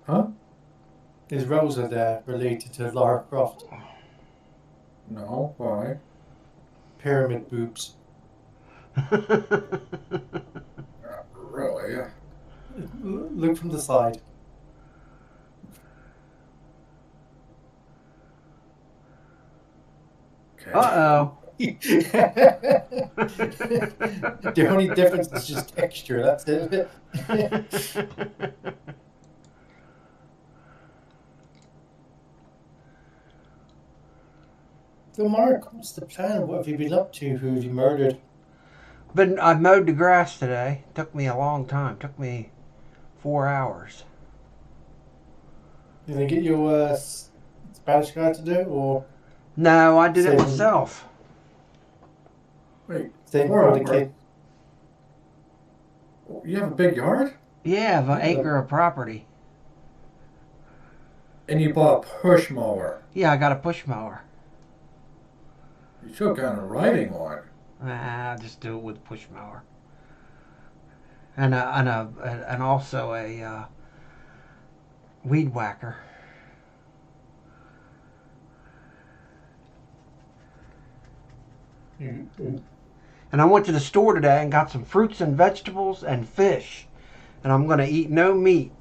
Huh? Is Rosa there related to Lara Croft? No, why? Pyramid boobs. Really? Look from the side. Okay. Uh-oh. The only difference is just texture. That's it. So, Mark, what's the plan? What have you been up to? Who have you murdered? But I mowed the grass today. Took me a long time. Took me 4 hours. You gonna get your Spanish guy to do it, or No, I did it saving myself. Wait, saving for the 4 hours? kid? You have a big yard? Yeah, of an Yeah. acre of property. And you bought a push mower. Yeah, I got a push mower. You should have gotten a riding one. I'll just do it with a push mower. And also a weed whacker. Mm-hmm. And I went to the store today and got some fruits and vegetables and fish. And I'm gonna eat no meat.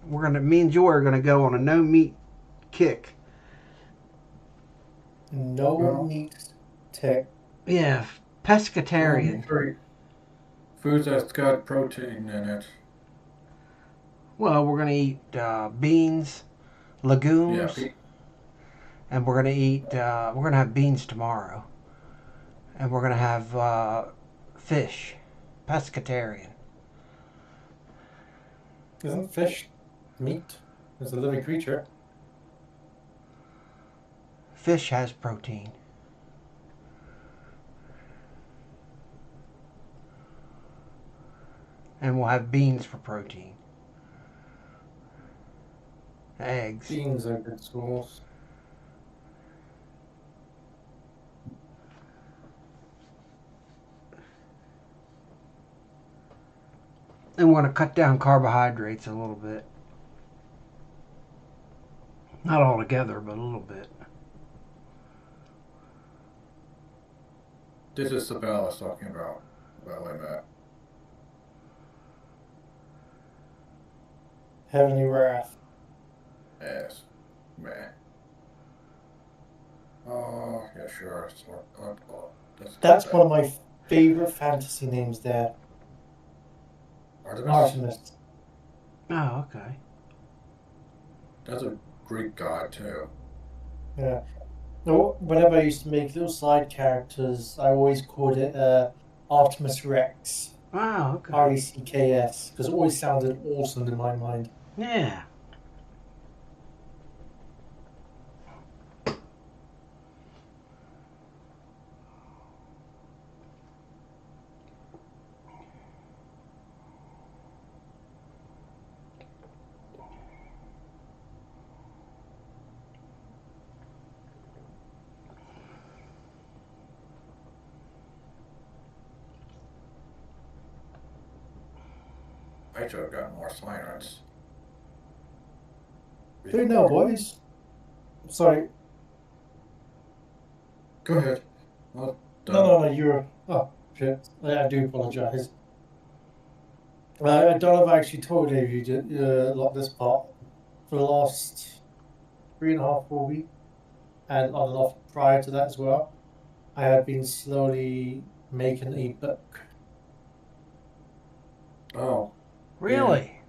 Me and Joy are gonna go on a no meat kick. No Well, meat tech. Yeah, well, make pescatarian. sure you foods that's got protein in it. Well, we're gonna eat beans, Yeah, legumes, and we're gonna have beans tomorrow, and we're gonna have fish, pescatarian. Isn't fish meat? It's a living creature. Fish has protein, and we'll have beans for protein. Eggs. Beans are good source. And we're gonna cut down carbohydrates a little bit. Not all together, but a little bit. this is the bell I was talking about. Well, I met. Heavenly wrath. Yes. Meh. Oh, yeah, sure. That's a good That's one bet. of my favorite fantasy names there. Artemis? Artemis. Oh, okay. That's a Greek god, too. Yeah. No, whenever I used to make little side characters, I always called it Artemis Rex. Oh, okay. Recks, because it always sounded awesome in my mind. Yeah. I should have gotten more sirens. Who know, boys? Sorry. Go ahead. Well No, done. no, no, you're. Oh, shit. I do apologize. I don't know if I actually told you like this part. For the last 3.5, 4 weeks, and on and off prior to that as well, I have been slowly making a book. Oh, yeah. Really?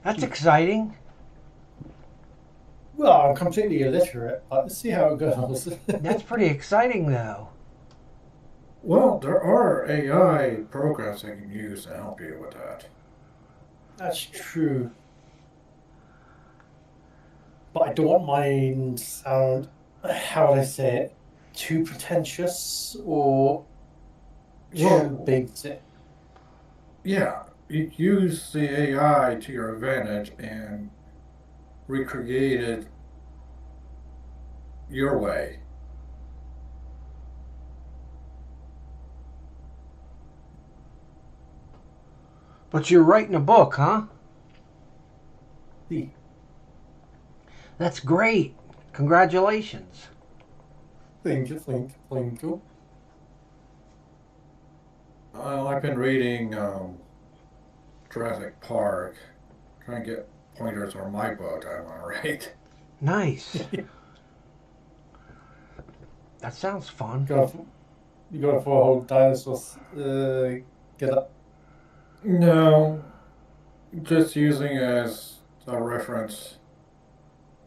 That's exciting. Well, I'm completely illiterate, but let's see how it goes. That's pretty exciting, though. Well, there are AI programs that you can use to help you with that. That's true. But I don't mind sound, how would I say it, too pretentious or too Well, basic. yeah, you use the AI to your advantage and recreate it your way. But you're writing a book, huh? See, That's great. Congratulations. thank you. I've been reading Jurassic Park, trying to get pointers on my boat I want to write. Nice. That sounds fun. You got for a whole dinosaurs get up. No, just using as a reference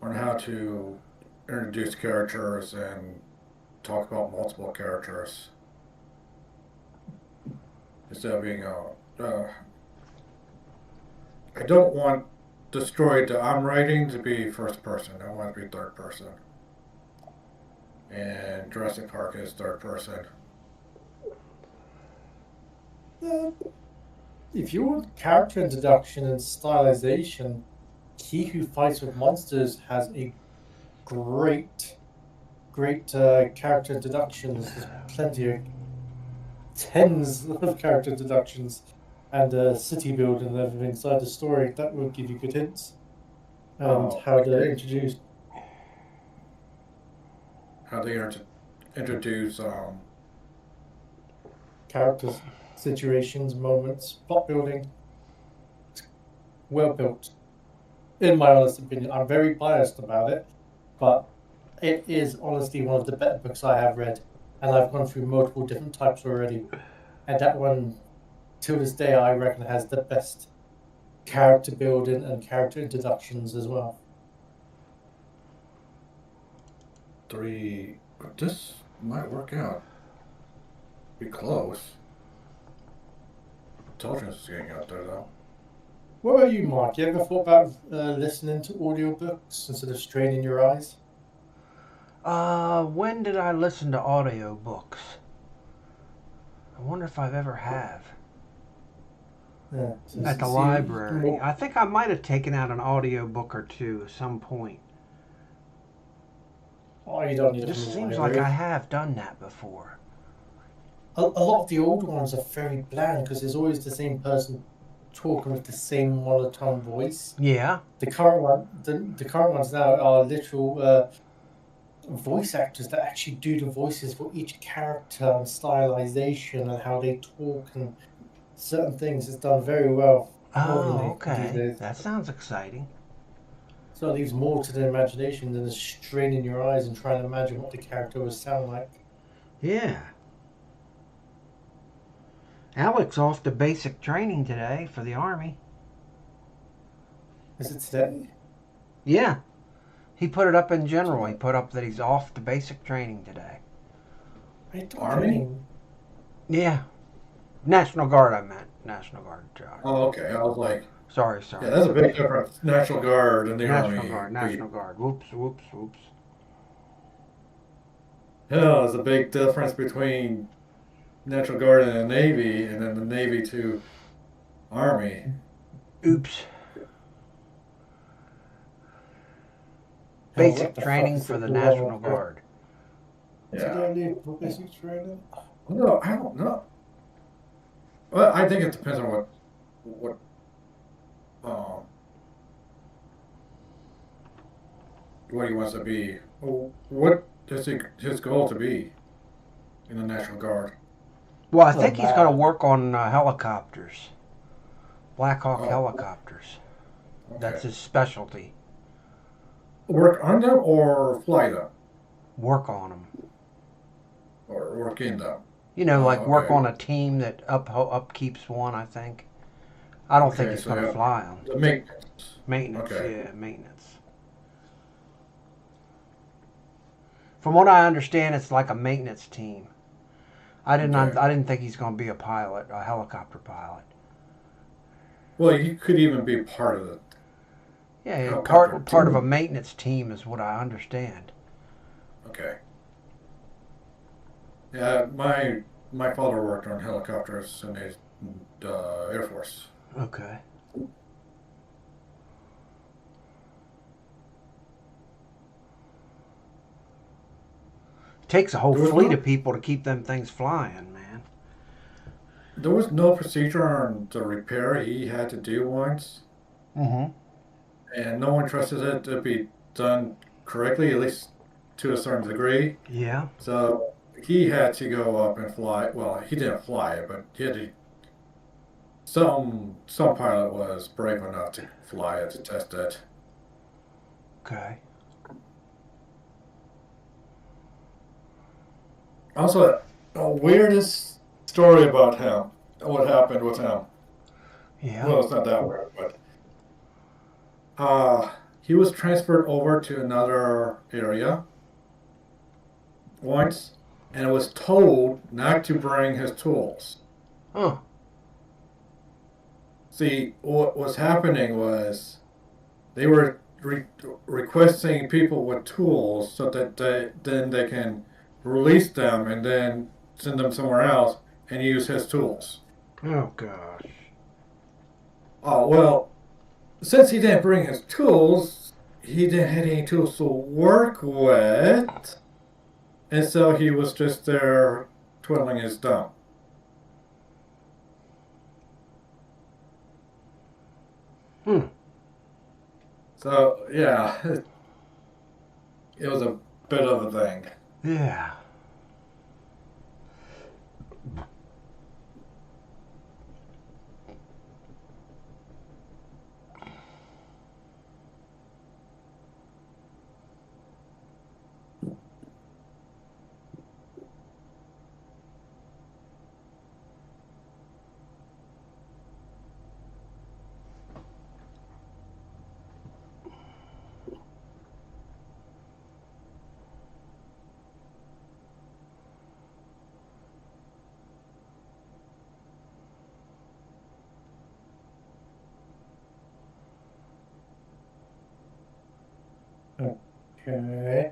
on how to introduce characters and talk about multiple characters instead of being I don't want the story that I'm writing to be first person. I want it to be third person. And Jurassic Park is third person. If you want character introduction and stylization, He Who Fights with Monsters has a great character introductions. There's plenty of tens of character introductions and city building and everything inside the story that will give you good hints and how they're introduced. How they introduce Characters, situations, moments, plot building. Well built. In my honest opinion, I'm very biased about it, but it is honestly one of the better books I have read, and I've gone through multiple different types already. And that one, till this day, I reckon has the best character building and character introductions as well. three. This might work out. Be close. Intelligence is getting out there though. What about you, Mark? You ever thought about listening to audiobooks instead of straining your eyes? When did I listen to audiobooks? I wonder if I've ever have. Yeah, At the library. I think I might have taken out an audiobook or two at some point. Oh, you don't need It to just from the seems like library. I have done that before. A lot of the old ones are very bland because there's always the same person talking with the same monotone voice. Yeah. The current ones now are literal voice actors that actually do the voices for each character and stylization and how they talk and certain things. It's done very well. Oh, these okay. days. That sounds exciting. So it leaves more to the imagination than just straining your eyes and trying to imagine what the character would sound like. Yeah. Alex off to basic training today for the Army. Is it today? Yeah. He put it up in general. He put up that he's off to basic training today. Army? Yeah. National Guard, I meant. National Guard. Oh, okay. I was like, Sorry. yeah, that's a big difference. National Guard and the National Army. Guard. National Guard. Whoops. Yeah, there's a big difference between National Guard and the Navy, and then the Navy to Army. Oops. Basic training for the National Guard. Yeah. Today I need basic training. No, I don't know. Well, I think it depends on what he wants to be. What is his goal to be in the National Guard? Well, I think he's going to work on helicopters. Black Hawk helicopters. Okay. That's his specialty. Work on them or fly them? Work on them. Or work in them? You know, like work okay. on a team that upkeeps one, I think. I don't think Okay, he's so going to yeah, fly them. the maintenance. Maintenance, Okay. yeah, maintenance. From what I understand, it's like a maintenance team. I didn't think he's going to be a pilot, a helicopter pilot. Well, you could even be part of it. Yeah, Helicopter part of team. a maintenance team is what I understand. Okay. Yeah, my father worked on helicopters in the Air Force. Okay. Takes a whole fleet of people to keep them things flying, man. There was no procedure on the repair he had to do once, Mm-hmm. and no one trusted it to be done correctly, at least to a certain degree. Yeah. So he had to go up and fly. Well, he didn't fly it, but he had to. Some pilot was brave enough to fly it to test it. Okay. Also, a weirdest story about him. What happened with him? Yeah. Well, it's not that weird, but he was transferred over to another area once, and was told not to bring his tools. Huh. See, what was happening was they were requesting people with tools so that then they can release them and then send them somewhere else and use his tools. Oh gosh. Oh, well, since he didn't bring his tools, he didn't have any tools to work with, and so he was just there twiddling his thumb. Hmm. So, yeah, it was a bit of a thing. Yeah. Okay.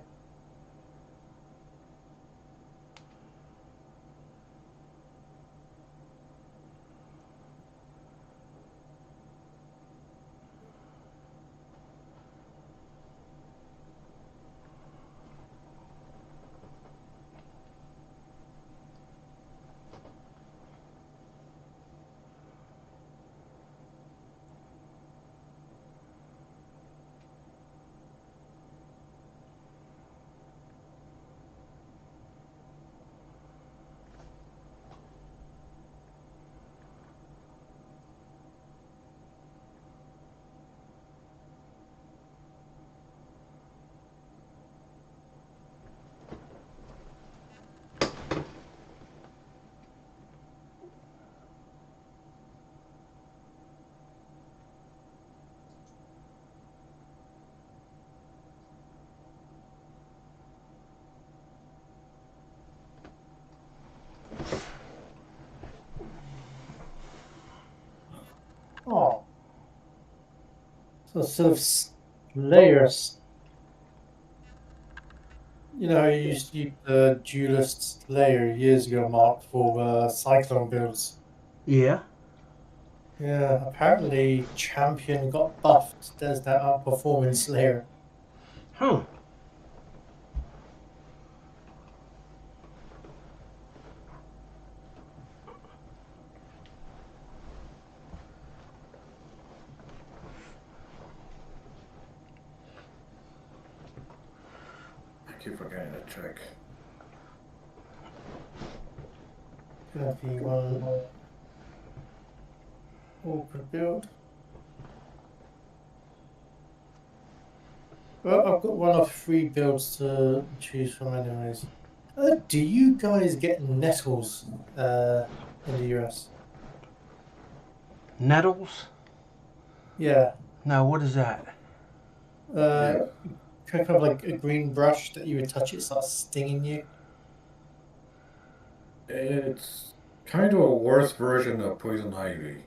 Oh, so sort of layers. You know how you used to use the duelist layer years ago, Mark, for cyclone builds. Yeah. Yeah, apparently Champion got buffed. There's that outperforming Slayer. Huh. I keep forgetting to check. Gonna be one awkward build. Well, I've got one of 3 builds to choose from, anyways. Do you guys get nettles in the US? Nettles? Yeah. No, what is that? Uh, kind of like a green brush that you would touch, it starts stinging you. It's kind of a worse version of poison ivy.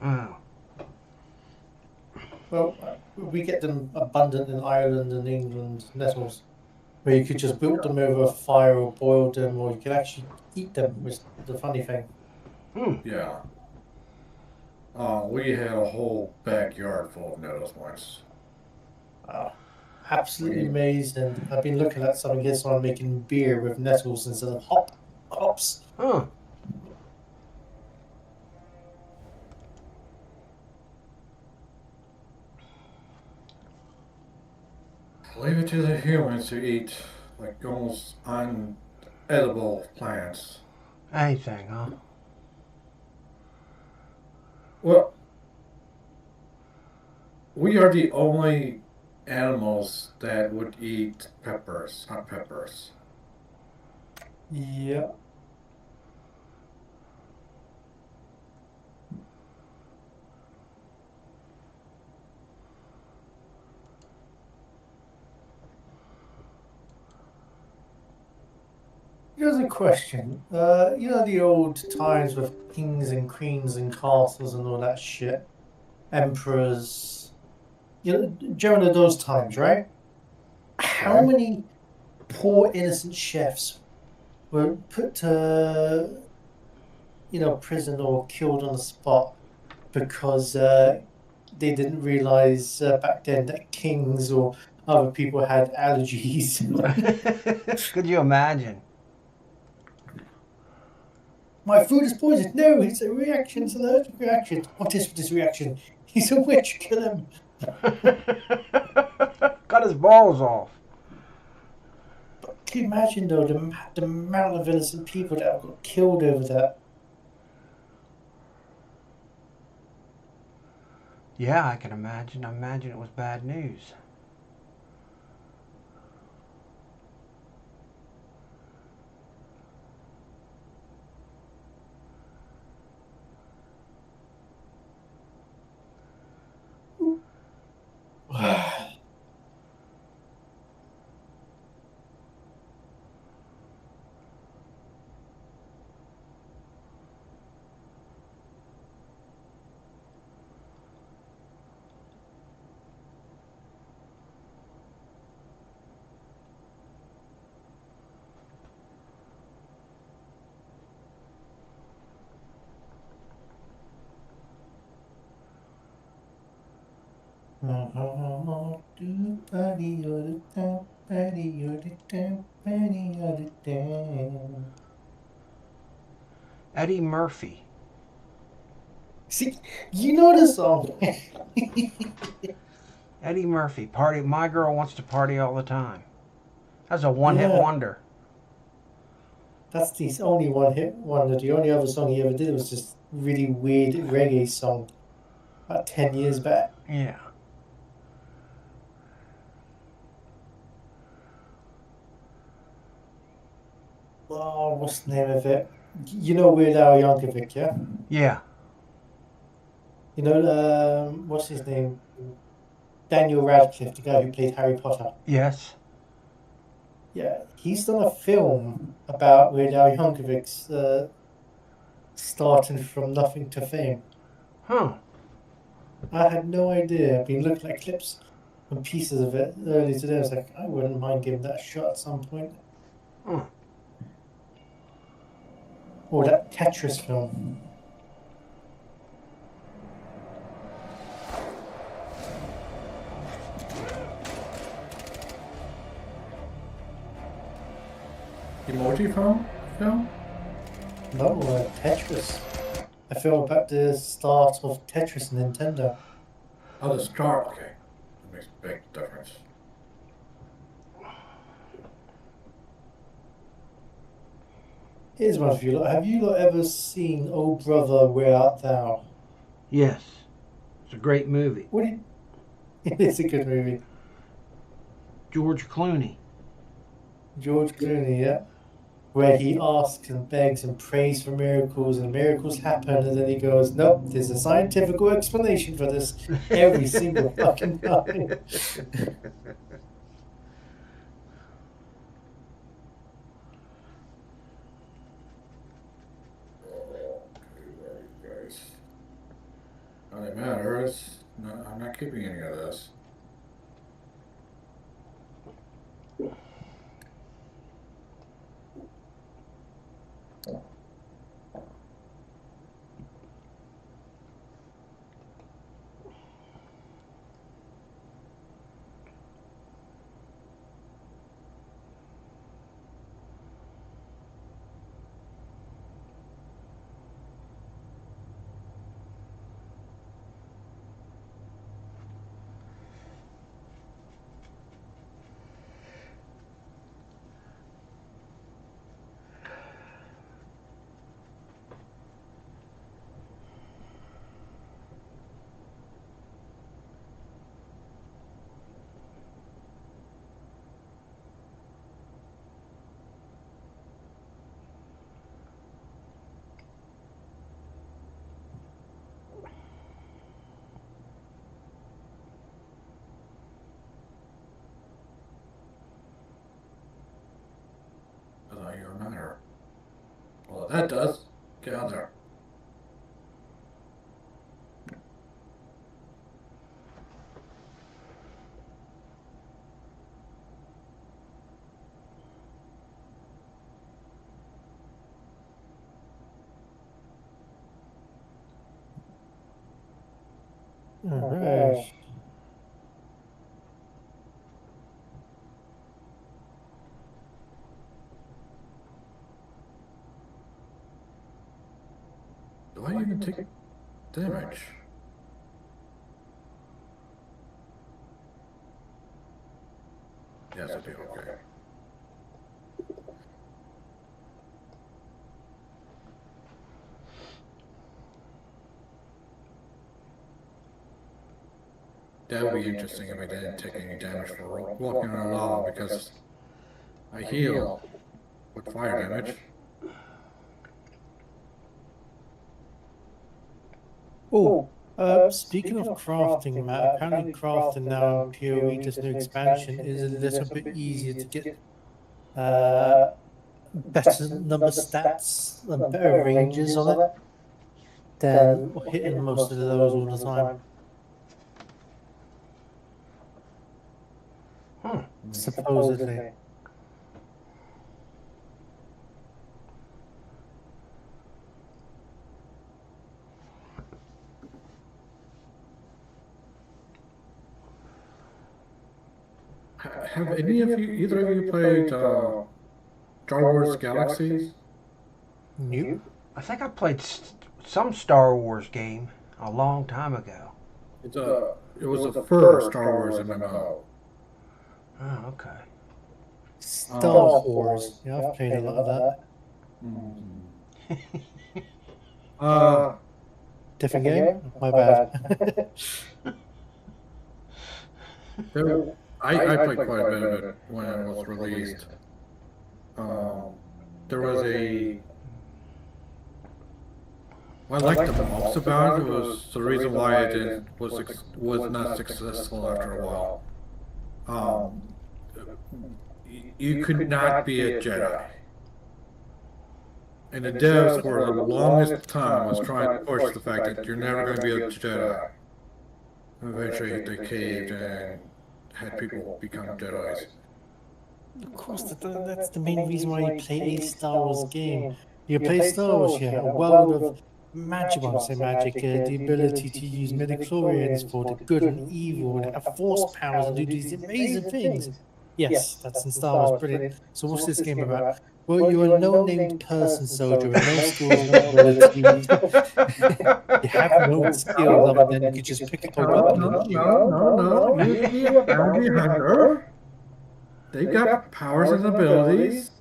Oh. Well, we get them abundant in Ireland and England, nettles, where you could just build them over fire or boil them, or you could actually eat them, which is the funny thing. Hmm. Yeah. We had a whole backyard full of nettles once. Absolutely amazing. I've been looking at something here, so I'm making beer with nettles instead of hops. Huh. Leave it to the humans to eat like almost unedible plants. Anything, huh? Well, we are the only animals that would eat peppers, hot peppers. Yeah. Here's a question. You know the old times with kings and queens and castles and all that shit, emperors. You know, during those times, right? How Okay? many poor innocent chefs were put to, prison or killed on the spot because they didn't realize back then that kings or other people had allergies. Could you imagine? My food is poisoned. No, it's a reaction. It's an allergic reaction. What is this reaction? He's a witch. Kill him. Cut his balls off. Can you imagine though the amount of innocent people that have got killed over that? Yeah, I can imagine. I imagine it was bad news. Eddie Murphy. See, you know the song. Eddie Murphy. Party. My girl wants to party all the time. That's a one-hit Yeah, wonder. that's the only one hit wonder. The only other song he ever did was just really weird reggae song about 10 years back. Yeah. Oh, what's the name of it? You know Weird Al Yankovic, yeah? Yeah. You know, what's his name? Daniel Radcliffe, the guy who played Harry Potter. Yes. Yeah, he's done a film about Weird Al Yankovic's starting from nothing to fame. Huh. I had no idea. I've been looking at clips and pieces of it earlier today. I was like, I wouldn't mind giving that a shot at some point. Huh. Or that Tetris film. Emoji film? No, Tetris. A film about the start of Tetris and Nintendo. Oh, the star. Okay. That makes a big difference. Here's one for you lot. Have you lot ever seen Oh Brother, Where Art Thou? Yes. It's a great movie. What do you... It's a good movie. George Clooney. George Clooney, yeah. Where he asks and begs and prays for miracles, and miracles happen, and then he goes, "Nope, there's a scientific explanation for this every single fucking time." Okay, where are you guys? Not that matters. No, I'm not keeping any of this. That does. Get on there. Alright. Do I even take damage? Yes, I do. Okay. That would be interesting if I didn't take any damage for walking on lava because I heal with fire damage. Oh, speaking of crafting, Matt, apparently crafting now in PoE, just new expansion, is a little bit easier to get better number stats and better ranges on it than hitting most of those all the time. Supposedly. Have any of you, either of you played Star Wars Galaxies? New? I think I played some Star Wars game a long time ago. It was the first Star Wars MMO. Oh, okay. Star Wars. Yeah, I've played a lot of that. Different game? My bad. I played quite a bit of it when it was released. There was what I liked the most about it was the reason why it was not successful after a while. You could not be a Jedi. And the devs for the longest time was trying to push the fact that you're never going to be a Jedi. Eventually they caved and had people become Jedis. Of course, that's the main reason why you play a Star Wars game. You play Star Wars, you have a world of magic, I say magic, the ability to use midichlorians for the good and evil, and have force powers and do these amazing things. Yes, that's in Star Wars, brilliant. So what's this game about? Well, you're a no-named person soldier with no skills, no abilities. You have no skills other than you could just pick up a weapon and shoot. No. You can be a bounty hunter. They got powers and abilities.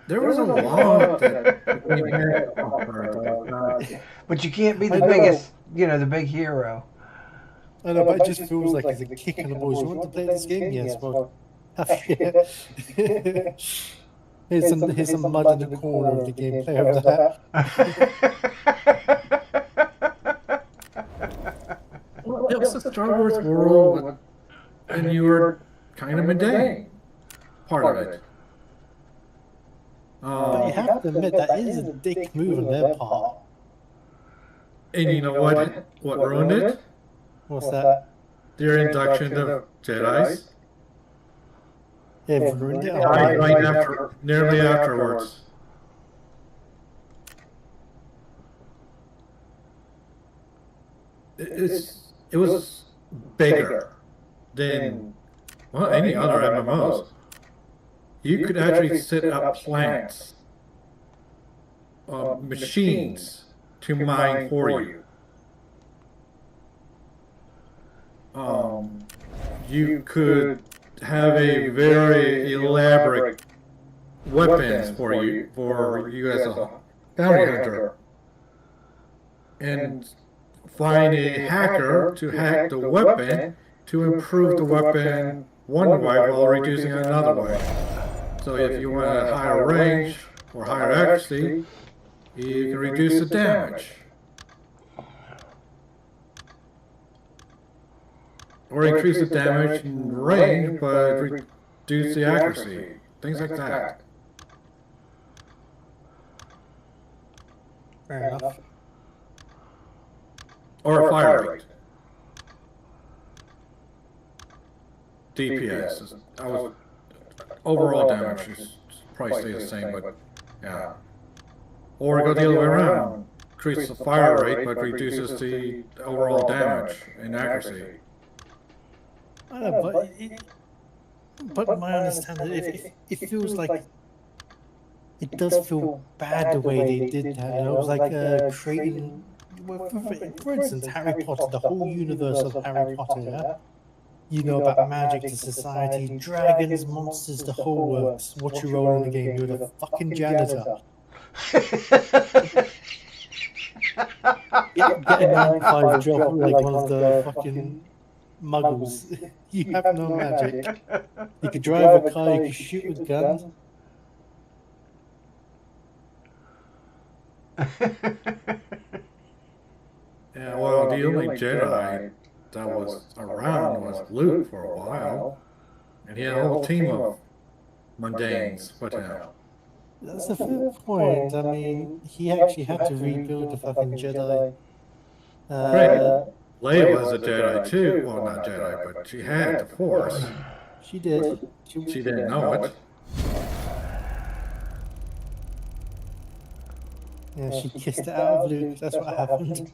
There was a law that But you can't be the biggest, the big hero. I know, but it just feels like it's a kick in the balls. You want to play this game? Yes, well, here's some mud in the corner of the gameplay of that. Well, it was a Star Wars world, and you were kind of mundane part of it. But you have to admit that is a dick move on their part. And you know what ruined it? What's that? Their induction to Jedis. They've ruined it. Right after, nearly afterwards. It was bigger than any other MMOs. You could actually set up plants, machines to mine for you. You could have a very elaborate weapons for you as a bounty hunter, and find a hacker to hack the weapon to improve the weapon one way while reducing it another way. So if you want a higher range or higher accuracy, you can reduce the damage. Or increase the damage and range, but reduce the accuracy. Things like that. Fair enough. Or fire rate. DPS. Overall damage is probably stay the same, but yeah. Or go the other way around. Increases the fire rate, but reduces the overall damage and accuracy. I know, but my understanding, it feels like it does feel bad the way they did that. You know, it was like creating, well, for instance, Harry Potter, the whole universe of Harry Potter. Yeah, you know about magic, the society, dragons, monsters, the whole works. What you roll in the game, you're the fucking janitor. Get a 9-to-5 job like one of the fucking muggles. You have no magic. You could drive a car, you could shoot with guns. Yeah, well, the only Jedi that was around was Luke for a while. And he had a whole team of mundanes with him. That's a fair point. I mean, he actually had to rebuild the fucking Jedi. Right. Leia was a Jedi too. Well, not Jedi, but she had the Force. She did. She didn't know it. Yeah, she kissed it out of Luke. That's what happened.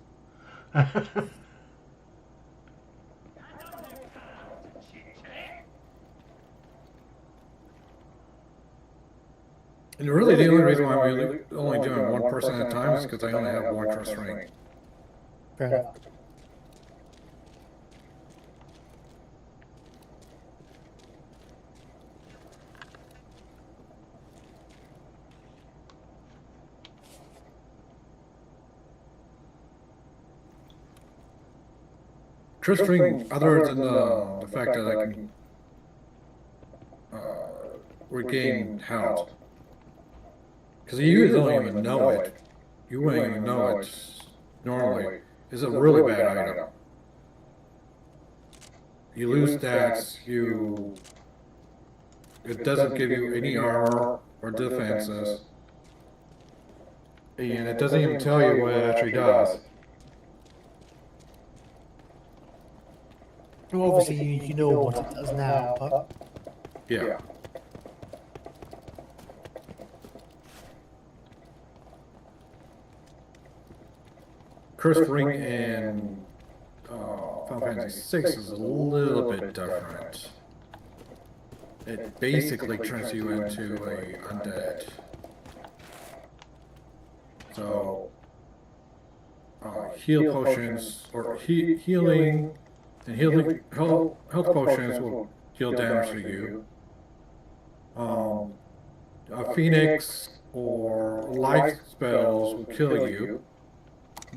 And really, the only reason why we're only doing one person at a time is because I only have one trust ring. Fair enough. Trust ring, other than the fact that I can regain health. Because you don't even know it. You wouldn't even know it normally. It's a really bad item. You lose stats, it doesn't give you any armor or defenses. And it doesn't even tell you what it actually does. Well, obviously, you know what it does now, but... Yeah. Cursed Ring in Final Fantasy VI is a little bit different. It basically turns you into a undead. So, heal potions, or healing, and health potions will deal damage to you. A Phoenix or life spells will kill you.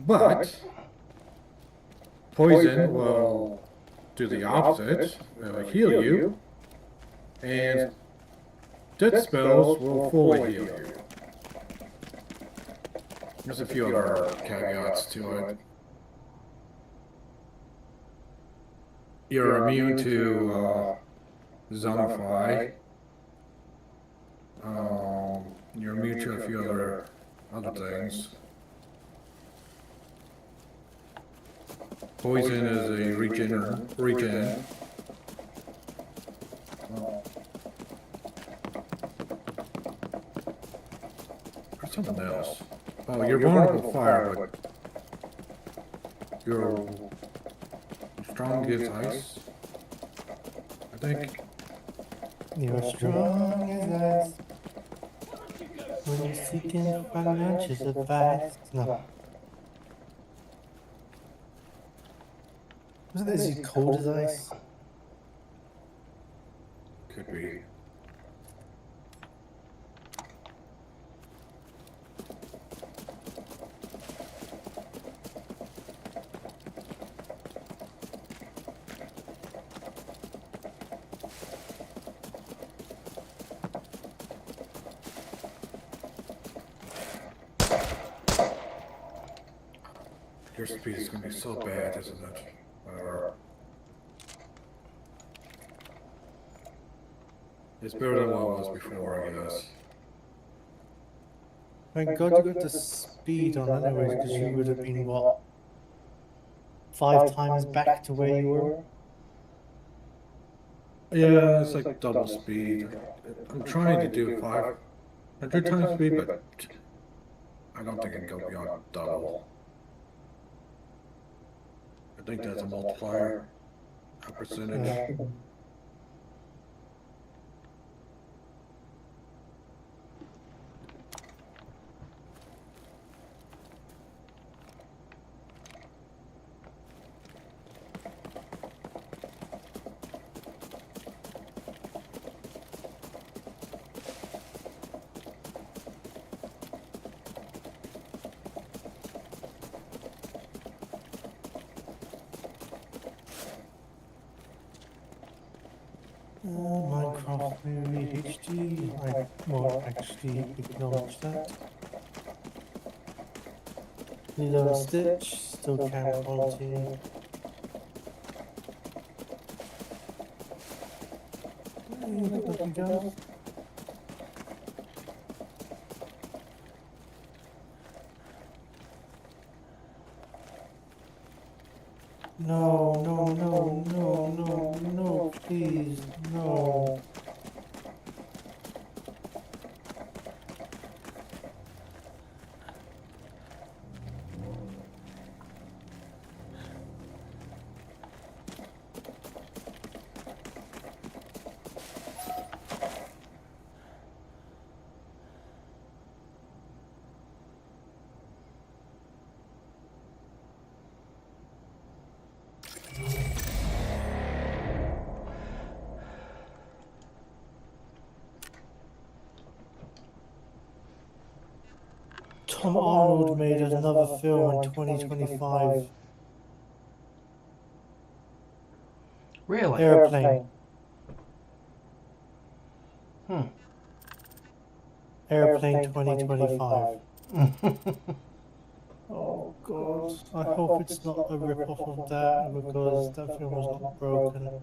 But poison will do the opposite, it will heal you, and death spells will fully heal you. There's a few other caveats to it. You're immune to zonify. You're immune to a few other things. Poison is a regen. There's something else. Oh, you're vulnerable to fire, but you're strong against ice. I think. You're strong as ice. When you're seeking financial advice. No. Wasn't this as cold as ice? Could be. Your speed is going to be so bad, isn't it? Whatever. It's better than what it was before, I guess. Thank God you got the speed on anyways, because you would have been, what, 5 times back to where you were? Yeah, it's like double speed. I'm trying to do 500 times speed, but I don't think I can go beyond double. I think that's a multiplier, a percentage. Minecraft movie HD. I won't actually acknowledge that. Lilo and Stitch, still camera quality. Nothing else. No, no, no, no, no, no, please, no. Tom Arnold made another film in 2025. Really? Airplane. Airplane 2025. Oh God, I hope it's not a rip-off of that, because that film was not broken.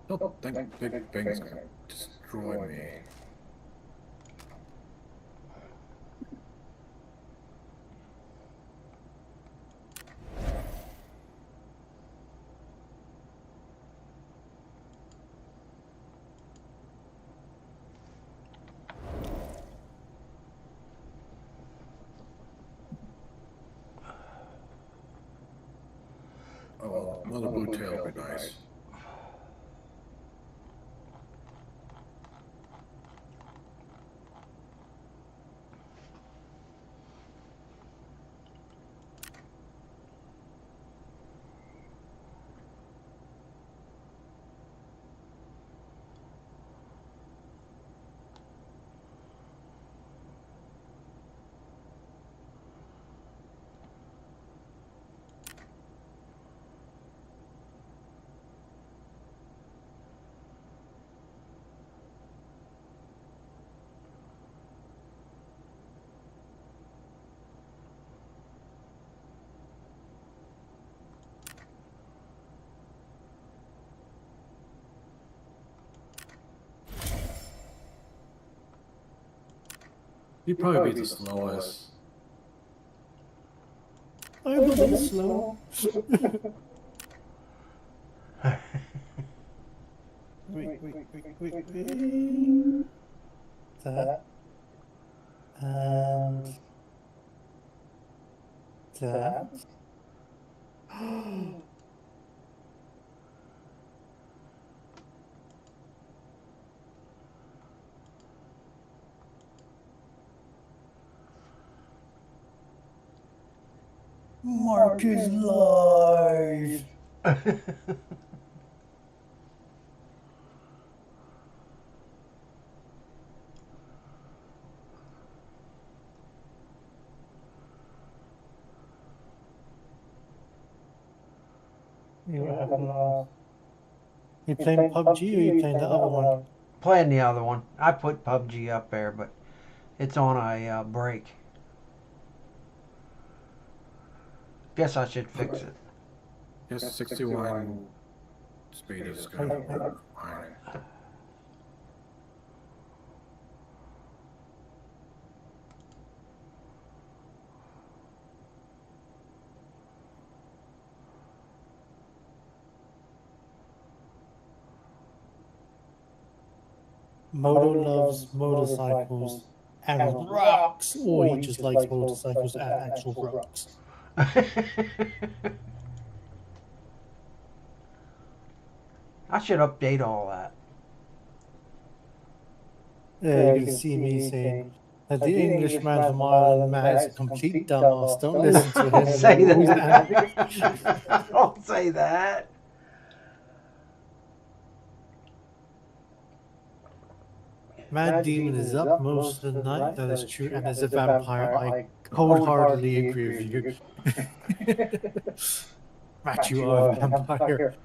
Don't think Big Bang's gonna destroy me. Oh, well, another blue tail would be nice. You'd probably be the slowest. I'm a little slow. Wait. That. And that. Mark is live. You playing PUBG or you playing the other one? Playing the other one. I put PUBG up there, but it's on a break. Guess I should fix it. Yes, 61 speed is good. Fine. Moto loves motorcycles and rocks, or he just likes motorcycles and actual rocks. I should update all that. Yeah, you can see me saying that the Englishman from Ireland, Matt, is a complete dumbass. Don't listen to him. Don't say Always that. Don't say that. Mad Demon is up most of the night, that is true, and as a vampire, I wholeheartedly agree with you. Matt, you are a vampire.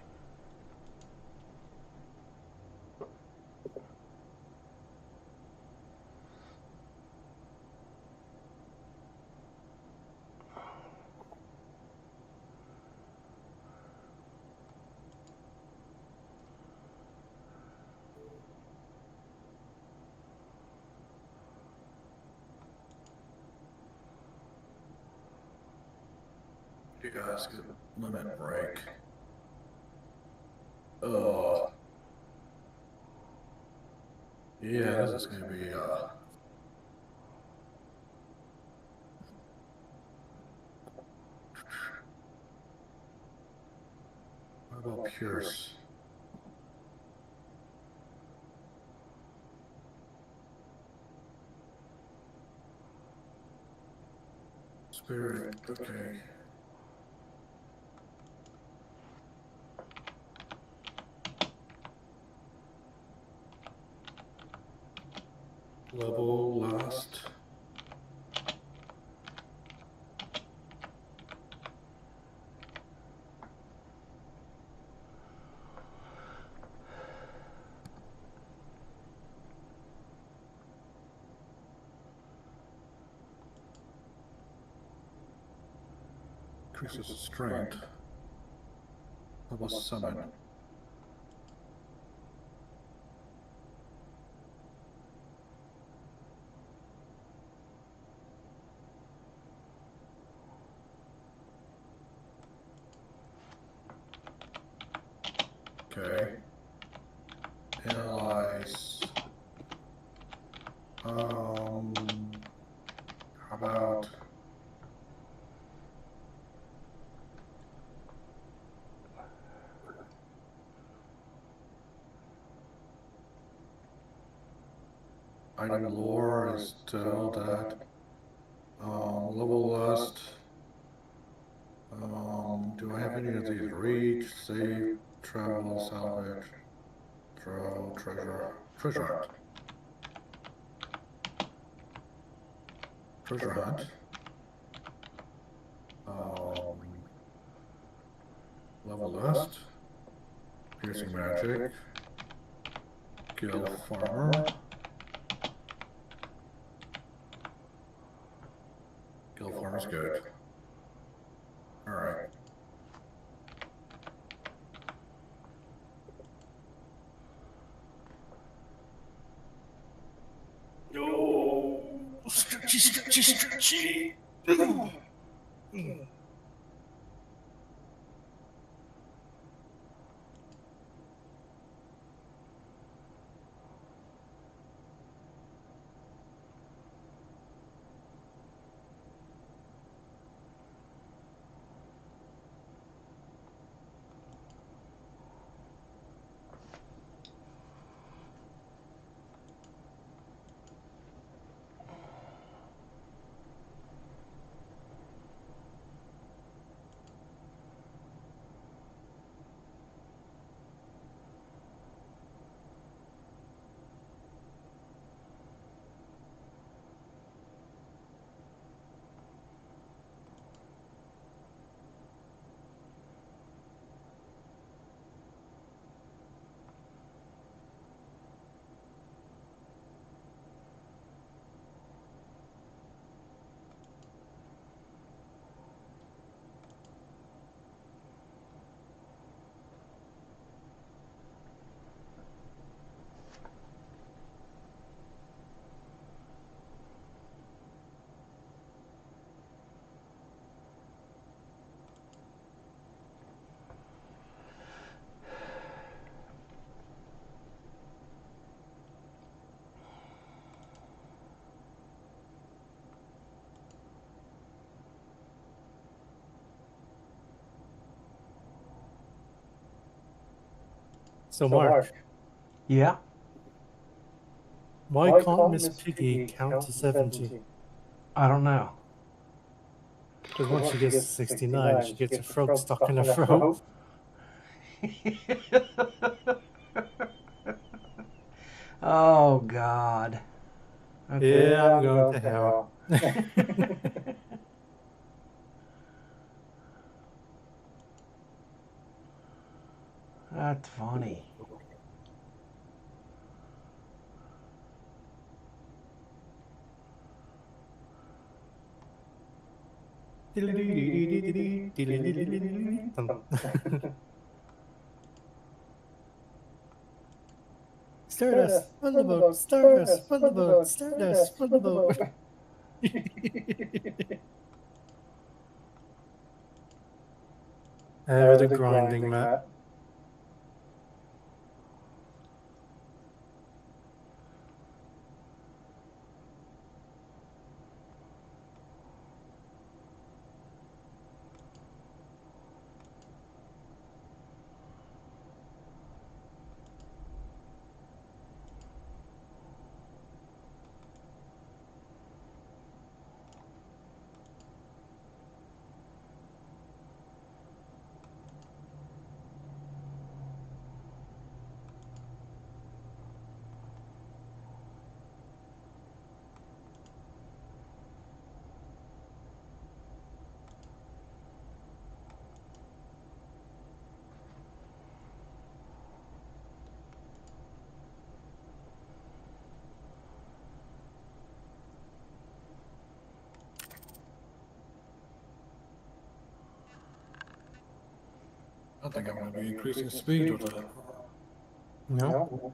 You guys could limit break. Oh. Yeah, this is gonna be what about Pierce? Spirit, okay. Level last. Increases strength. Level summon. Okay. Analyze. How about item lore is still that. Level lust. Do I have any of these? Reach, save, travel, salvage, throw, treasure hunt. Treasure hunt. Level lust. Piercing magic. Guild farmer. Guild farmer's good. Alright. Stretchy, stretchy, stretchy. So, Mark, Yeah. why can't Miss Piggy count to 70? I don't know. Because once she gets to 69, she gets a frog stuck in her throat. Oh God. Okay. Yeah, I'm going to hell. That's funny. Stardust, run the boat, Stardust, run the boat, Stardust, run the boat. Ever the grinding, Matt. I think I'm going to be increasing speed with it. No.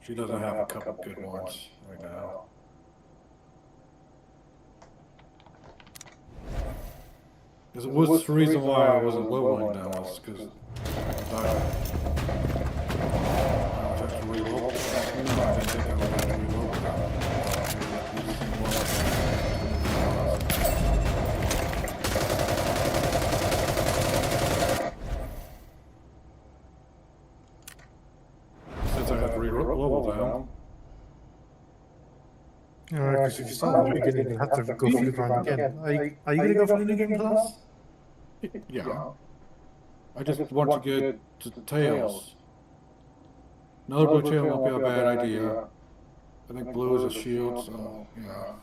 She doesn't have a couple good ones right now. What's the reason why I wasn't leveling down was because I died. I have to reload. I didn't think I would have to reload now. Since I have to level down. Alright, because if you start at the beginning, you have to go through the grind again. Are you going to go for the new game class? Yeah. I just want to get to the tails. Another blue tail won't be a bad idea. I think blue is a shield, so yeah.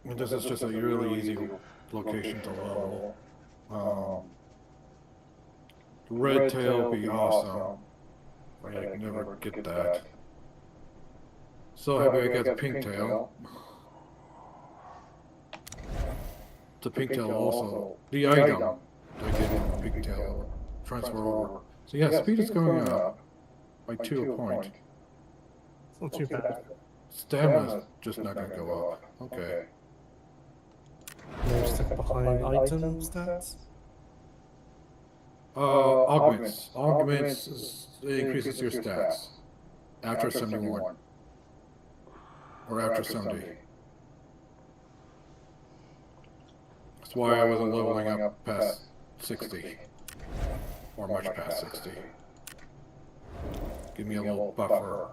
And this is just a really easy location to level. Red tail would be awesome. But I can never get that. So happy I got the pink tail. The pink tail also. The item I get from the pink transfer over. So yeah, speed is going up by 2 a point. It's not too bad. Stamina's just not going to go up. Okay. They're stuck behind item stats. Augments. Increases your stats after 71 or after 70. That's why I wasn't leveling up past 60 or much past 60. Give me a little buffer.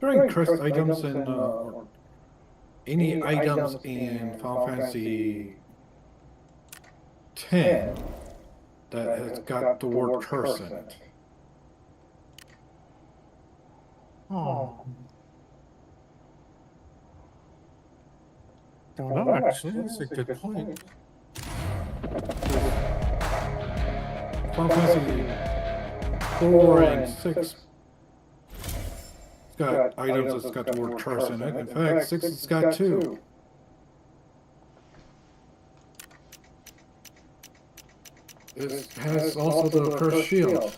During cursed items and or any items in Final Fantasy X that has got the word curse in it. Oh. Don't know, actually. That's a good point. Final Fantasy 4 and 6 it's got items that's got the word curse in it. In fact, 6 has got 2. It has also the cursed shield.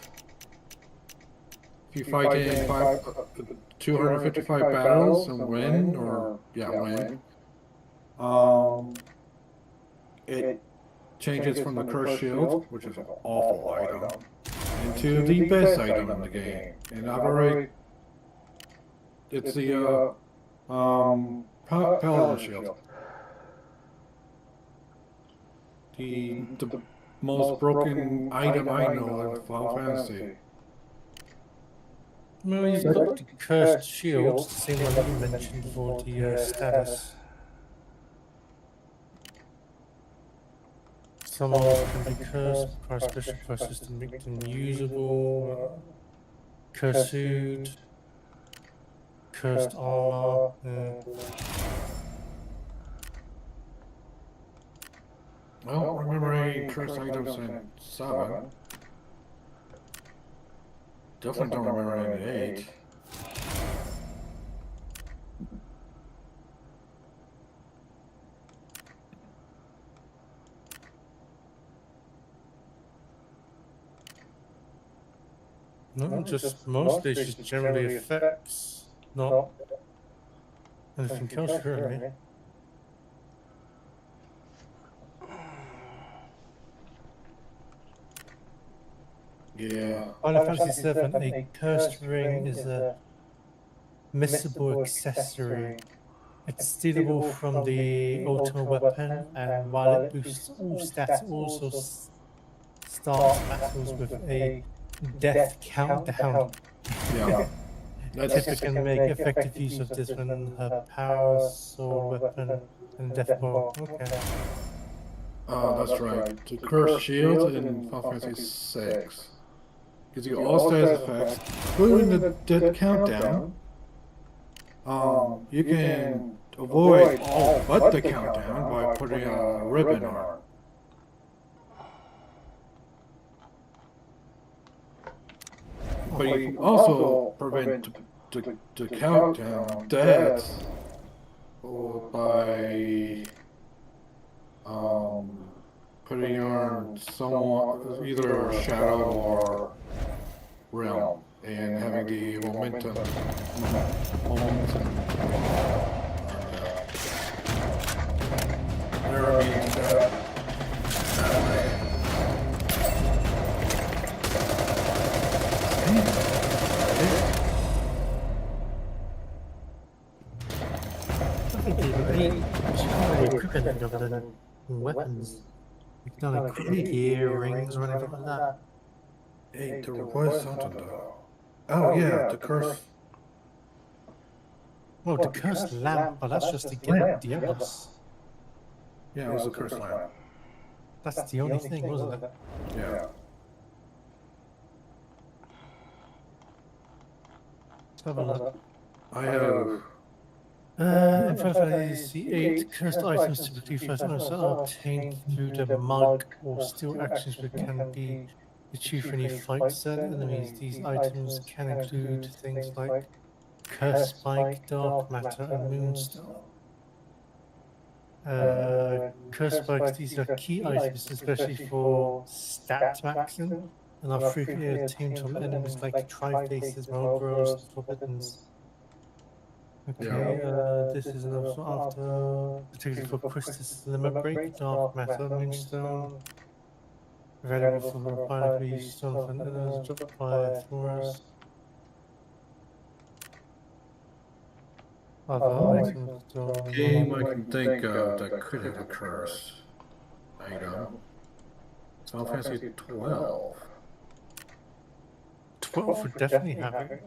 If you fight in 255 battles and win, it changes from the cursed shield, which is an awful item, into the best item in the game. And I've already, it's the Paladin shield. The most broken item I know in Final Fantasy. Well, you've got the cursed shield, the same one that you mentioned for the status. Some of them can be cursed, require special process to make them usable. Cursed suit, cursed armor. I don't remember any cursed items in 7. Definitely don't remember any in 8. No, just mostly just generally effects, not anything else really. Yeah. Final Fantasy VII, a cursed ring is a missable accessory. It's stealable from the ultimate weapon, and while it boosts all stats, it also starts battles with a death countdown. Yeah. Tifa can make effective use of this when her power, sword, weapon, and death blow. Okay. Oh, that's right. The cursed shield in Final Fantasy 6 gives you all status effects, including the death countdown. You can avoid all but the countdown by putting a ribbon on. But you can also prevent the countdown deaths by putting on someone, either a shadow or realm, and having the momentum. There means that. technically, but any you can't really equip anything other than weapons. You can only equip any gear, rings, or anything like that. Hey, there was something though. Oh yeah, the curse. Well, the cursed lamp, but that's just to get Diablos. Yeah, it was the curse lamp. That's the only thing, wasn't it? Yeah. Let's have a look. I have. In fact, is the 8 cursed items typically first items that are obtained through the mug or steal actions but can be achieved for any fights that enemies. These items can include things like curse spike, dark matter, and moonstone. Curse spikes, these are key items, especially for stat maxing, and are frequently obtained from enemies like tri-faces, malbros, and forbidens. Okay, this is also after, particularly for Christus Limit Break, Dark Matter, Moonstone. Available for pilot stone for enemies, dropped by Flores. Other items don't. Game I can think of that could have a curse item. Final Fantasy 12. 12 would definitely have it.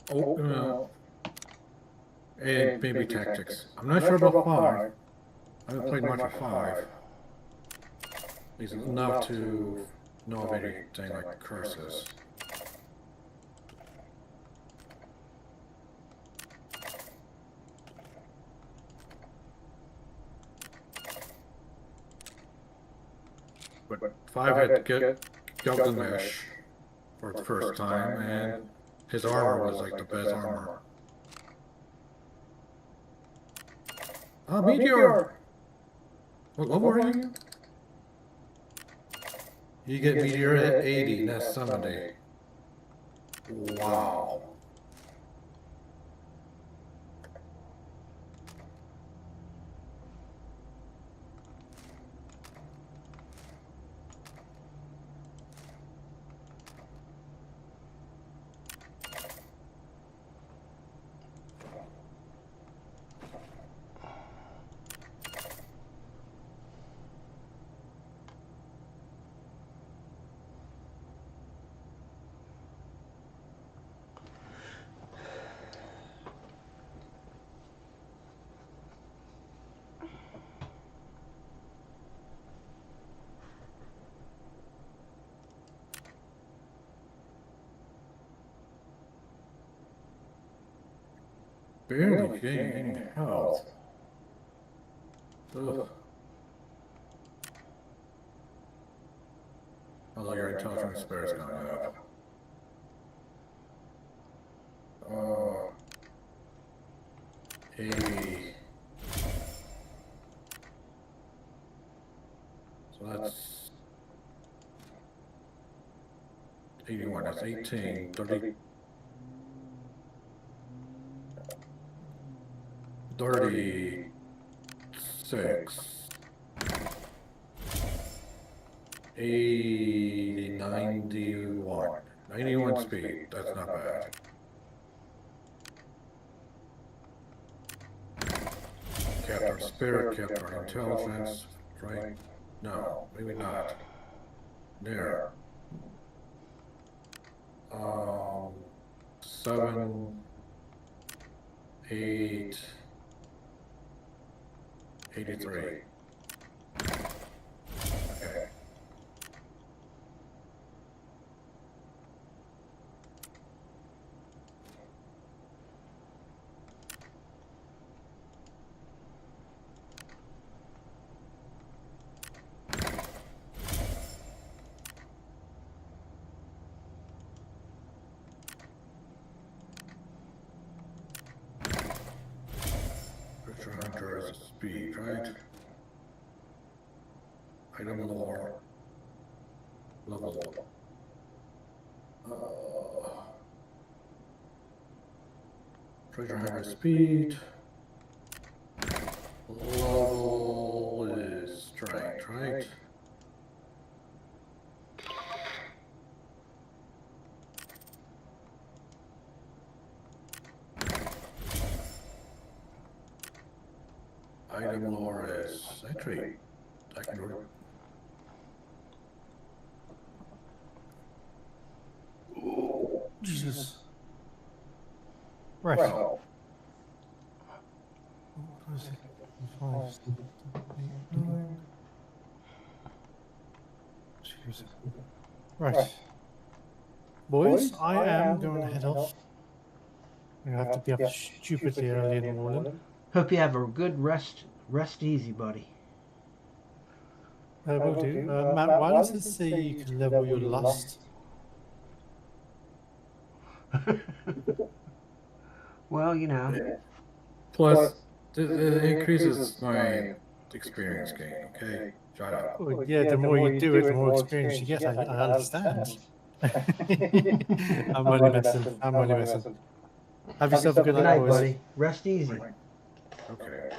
Oh, no. And maybe Tactics. I'm not sure about 5. I haven't played much of 5. It's enough to know of anything like curses. But 5 had Gilgamesh for the first time, and his armor was like the best armor. Ah, Meteor! What level are you? You get Meteor at 80 next Sunday. Wow. Barely gaining health. Ugh. Although your intelligence spare is going up. Oh. 80. So that's 81, that's 18, 30. 36, 80, 91, 91 speed, that's not bad. Kept our spirit, kept our intelligence, right? No, maybe not. There. 7, 8, 83. Okay. Treasure Hunter is speed, right? Item lore. Level. Treasure Hunter speed. Level is strength, right? item lore is sentry. I can Jesus. Right. well, What is it? 5, 6, 8, 9. Cheers. Right. Boys, I am going to head off. I have to be up stupidly early in the morning. Hope you have a good rest. Rest easy, buddy. I will do. Matt, why does it say you can level your lust? Well, you know. plus it increases my experience gain. Okay, shut up. Well, yeah, the more you do it, the more experience you get. I understand. I'm only messing. I'm only messing. Have yourself a good Good night, night, boys. buddy. Rest easy. Okay.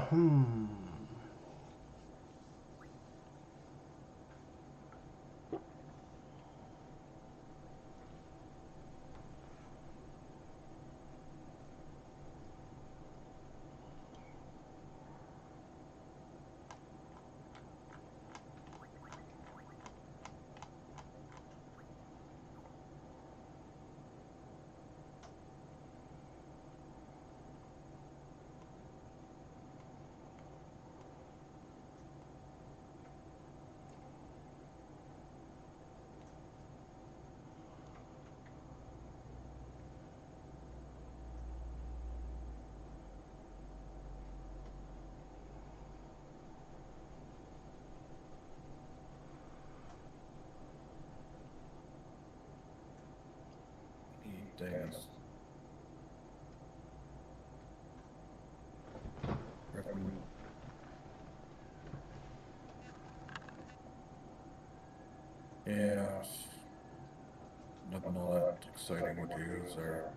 Hmm. Dayz. Yeah, nothing all that exciting to do, is there?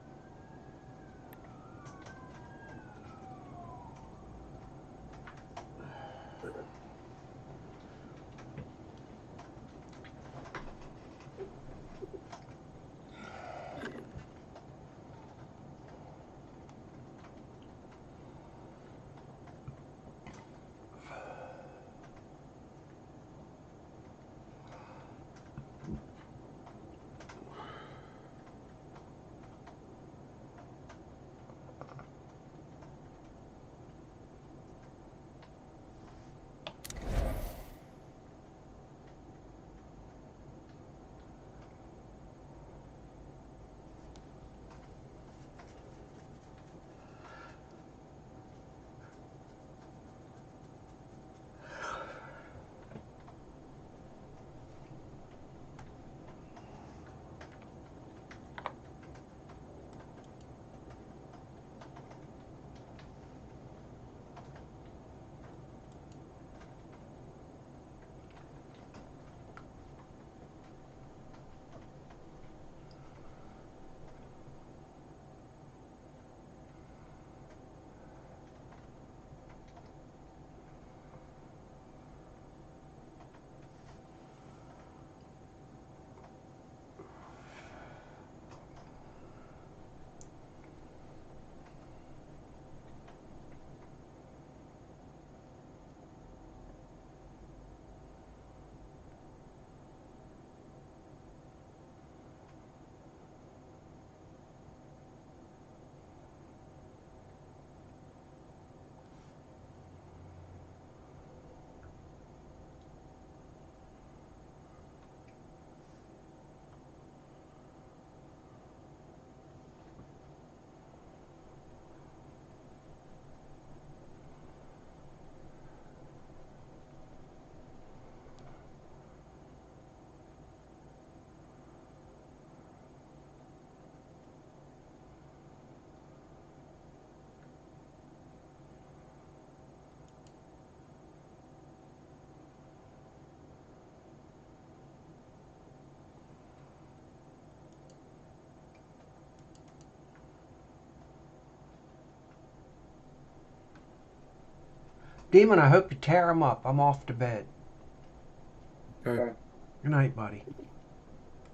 Demon, I hope you tear them up. I'm off to bed. Okay. Good night, buddy.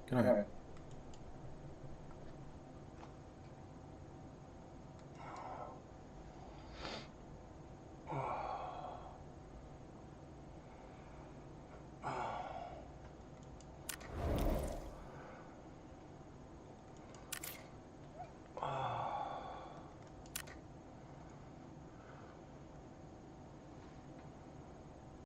Good night.